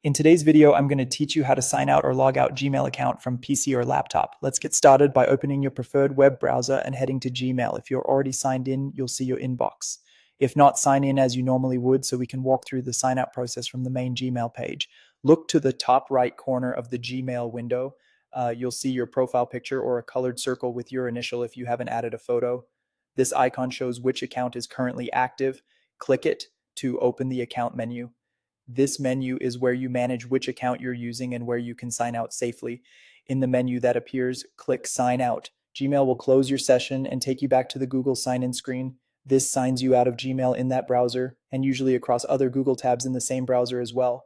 In today's video, I'm going to teach you how to sign out or log out Gmail account from PC or laptop. Let's get started by opening your preferred web browser and heading to Gmail. If you're already signed in, you'll see your inbox. If not, sign in as you normally would so we can walk through the sign out process from the main Gmail page. Look to the top right corner of the Gmail window. You'll see your profile picture or a colored circle with your initial if you haven't added a photo. This icon shows which account is currently active. Click it to open the account menu. This menu is where you manage which account you're using and where you can sign out safely. In the menu that appears, click Sign Out. Gmail will close your session and take you back to the Google sign-in screen. This signs you out of Gmail in that browser and usually across other Google tabs in the same browser as well.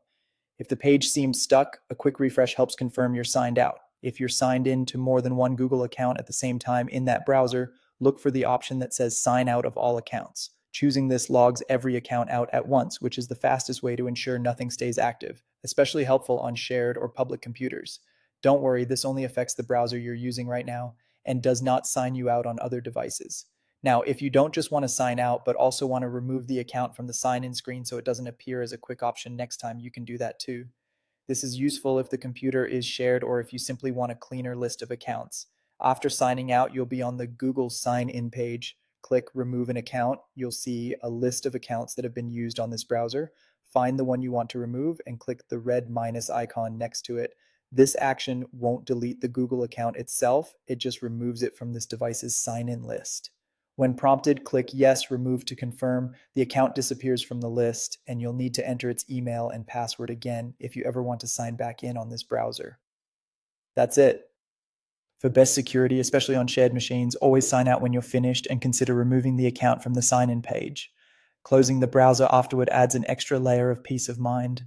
If the page seems stuck, a quick refresh helps confirm you're signed out. If you're signed in to more than one Google account at the same time in that browser, look for the option that says Sign Out of all accounts. Choosing this logs every account out at once, which is the fastest way to ensure nothing stays active, especially helpful on shared or public computers. Don't worry, this only affects the browser you're using right now and does not sign you out on other devices. Now, if you don't just want to sign out, but also want to remove the account from the sign in screen so it doesn't appear as a quick option next time, you can do that too. This is useful if the computer is shared or if you simply want a cleaner list of accounts. After signing out, you'll be on the Google sign in page. Click Remove an Account. You'll see a list of accounts that have been used on this browser. Find the one you want to remove and click the red minus icon next to it. This action won't delete the Google account itself, it just removes it from this device's sign in list. When prompted, click Yes, Remove to confirm. The account disappears from the list, and you'll need to enter its email and password again if you ever want to sign back in on this browser. That's it. For best security, especially on shared machines, always sign out when you're finished and consider removing the account from the sign in page. Closing the browser afterward adds an extra layer of peace of mind.